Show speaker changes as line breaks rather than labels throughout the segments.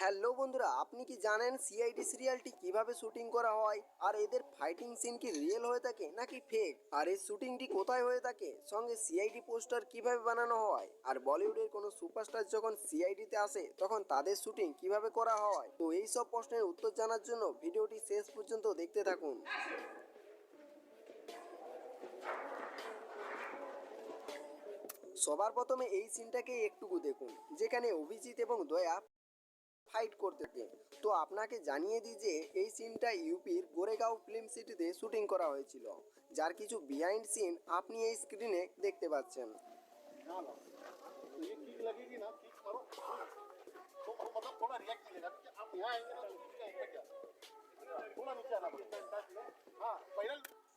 Hello বন্ধুরা, আপনি কি জানেন সিআইডি সিরিয়ালটি কিভাবে শুটিং করা হয়? আর এদের ফাইটিং সিন কি রিয়েল হয়ে থাকে নাকি ফেক? আর এই শুটিংটি কোথায় হয়ে থাকে? সঙ্গে সিআইডি পোস্টার কিভাবে বানানো হয়? আর বলিউডের কোনো সুপারস্টার যখন সিআইডিতে আসে তখন তাদের শুটিং কিভাবে করা হয়? তো এই সব প্রশ্নের উত্তর জানার জন্য ভিডিওটি শেষ পর্যন্ত দেখতে থাকুন। সবার প্রথমে এই সিনটাকে একটুকু দেখুন, যেখানে অভিজিৎ এবং দয়া ফাইট করতে থাকে। তো আপনাকে জানিয়ে দিই যে এই সিনটা ইউপির গোরেগাঁও ফিল্ম সিটিতে শুটিং করা হয়েছিল, যার কিছু বিহাইন্ড সিন আপনি এই স্ক্রিনে দেখতে পাচ্ছেন।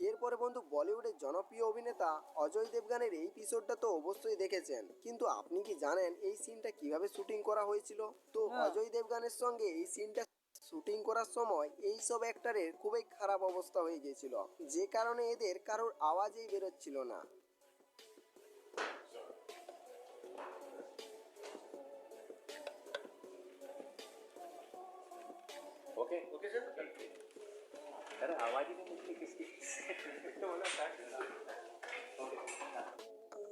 এরপরে বন্ধু, বলিউডের জনপ্রিয় অভিনেতা অজয় দেবগানের এই এপিসোডটা তো অবশ্যই দেখেছেন, কিন্তু আপনি কি জানেন এই সিনটা কিভাবে শুটিং করা হয়েছিল? তো অজয় দেবগানের সঙ্গে এই সিনটা শুটিং করার সময় এই সব অ্যাক্টরের খুবই খারাপ অবস্থা হয়ে গিয়েছিল, যে কারণে এদের কারোর আওয়াজই বেরোচ্ছিল না।
Okay okay sir. अरे आवाज ही नहीं निकली किसकी तो बोला काट देना। ओके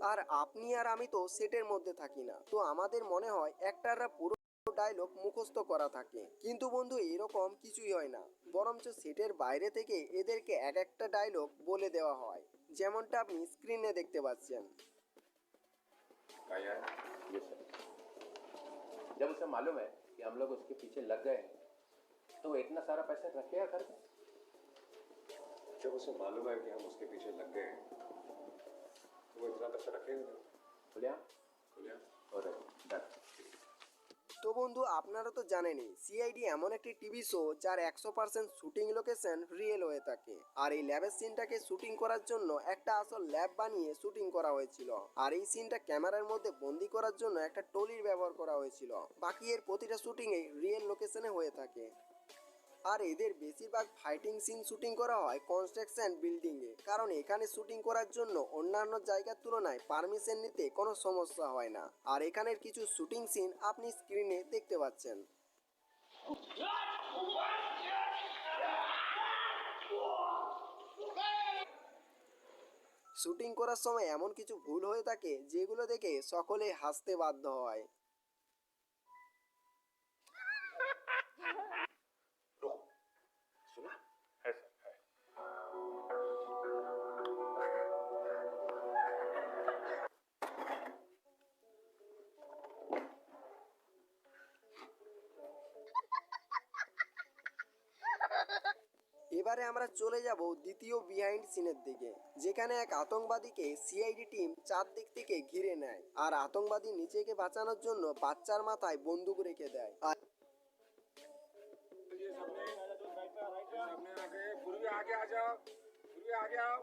আর আপনি আর আমি তো সেটের মধ্যে থাকি না, তো আমাদের মনে হয় অ্যাক্টররা পুরো ডায়লগ মুখস্থ করা থাকে, কিন্তু বন্ধু এরকম কিছুই হয় না। বরঞ্চ সেটের বাইরে থেকে এদেরকে এক একটা ডায়লগ বলে দেওয়া হয়, যেমনটা আপনি স্ক্রিনে দেখতে পাচ্ছেন।
काया ये सर जब उसे मालूम है कि हम लोग उसके पीछे लग गए हैं तो वो इतना सारा पैसा रखेगा घर में।
जब उसे मालूम है कि हम उसके पीछे लग गए हैं तो वो इतना पैसा रखेगा नहीं।
खुलिया
खुलिया
और डन।
তো বন্ধু আপনারা তো জানেনই সিআইডি এমন একটি টিভি শো যার 100% শুটিং লোকেশন রিয়েল হয়ে থাকে। আর এই ল্যাবের সিনটাকে শুটিং করার জন্য একটা আসল ল্যাব বানিয়ে শুটিং করা হয়েছিল। আর এই সিনটা ক্যামেরার মধ্যে বন্দি করার জন্য একটা টলির ব্যবহার করা হয়েছিল। বাকি এর প্রতিটা শুটিংয়ে রিয়েল লোকেশনে হয়ে থাকে। আর এদের বেশিরভাগ ফাইটিং সিন শুটিং করা হয় কনস্ট্রাকশন বিল্ডিংয়ে, কারণ এখানে শুটিং করার জন্য অন্যান্য জায়গার তুলনায় পারমিশন নিতে কোনো সমস্যা হয় না। আর এখানের কিছু শুটিং সিন আপনি স্ক্রিনে দেখতে পাচ্ছেন। শুটিং করার সময় এমন কিছু ভুল হয়ে থাকে যেগুলো দেখে সকলে হাসতে বাধ্য হয়।
सुना
है सर है।
এবারে আমরা চলে যাব দ্বিতীয় বিহাইন্ড সিনের দিকে, যেখানে এক আতঙ্কবাদীকে সিআইডি টিম চারদিক থেকে ঘিরে নেয়। আর আতঙ্কবাদী নিজেকে বাঁচানোর জন্য বাচ্চার মাথায় বন্দুক রেখে দেয়। আর
ये सामने आके पूर्वी आगे आ जाओ, पूर्वी आगे आओ,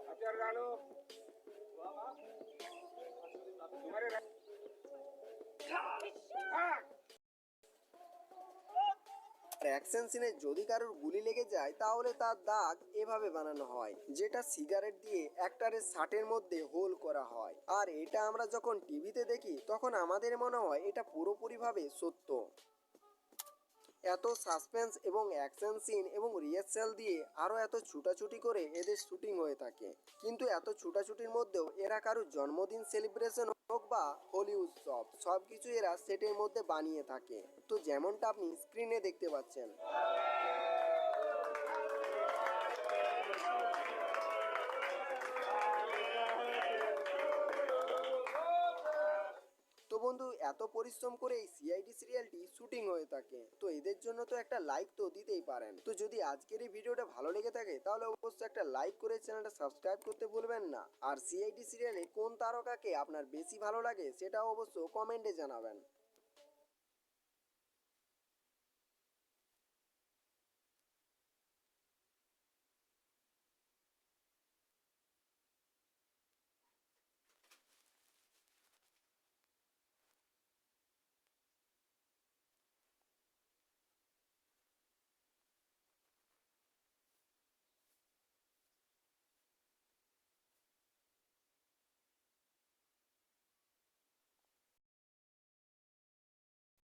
हथियार डालो तुम्हारे
অ্যাকশন সিনে যদি কারোর গুলি লেগে যায় তাহলে তার দাগ এভাবে বানানো হয়, যেটা সিগারেট দিয়ে অ্যাক্টরের শার্টের মধ্যে হোল করা হয়। আর এটা আমরা যখন টিভিতে দেখি তখন আমাদের মনে হয় এটা পুরোপুরিভাবে সত্য। এত সাসপেন্স এবং অ্যাকশন সিন এবং রিহার্সাল দিয়ে আরও এত ছুটাছুটি করে এদের শুটিং হয়ে থাকে। কিন্তু এত ছুটাছুটির মধ্যেও এরা কারোর জন্মদিন সেলিব্রেশন হোক বা হোলি উৎসব, সব কিছু এরা সেটের মধ্যে বানিয়ে থাকে। তো যেমনটা আপনি স্ক্রিনে দেখতে পাচ্ছেন। তো বন্ধু এত পরিশ্রম করে এই সিআইডি সিরিয়ালটি শুটিং হয়ে থাকে, তো এদের জন্য তো একটা লাইক তো দিতেই পারেন। তো যদি আজকের এই ভিডিওটা ভালো লেগে থাকে তাহলে অবশ্যই একটা লাইক করে চ্যানেলটা সাবস্ক্রাইব করতে ভুলবেন না। আর সিআইডি সিরিয়ালে কোন তারকাকে আপনার বেশি ভালো লাগে সেটাও অবশ্য কমেন্টে জানাবেন।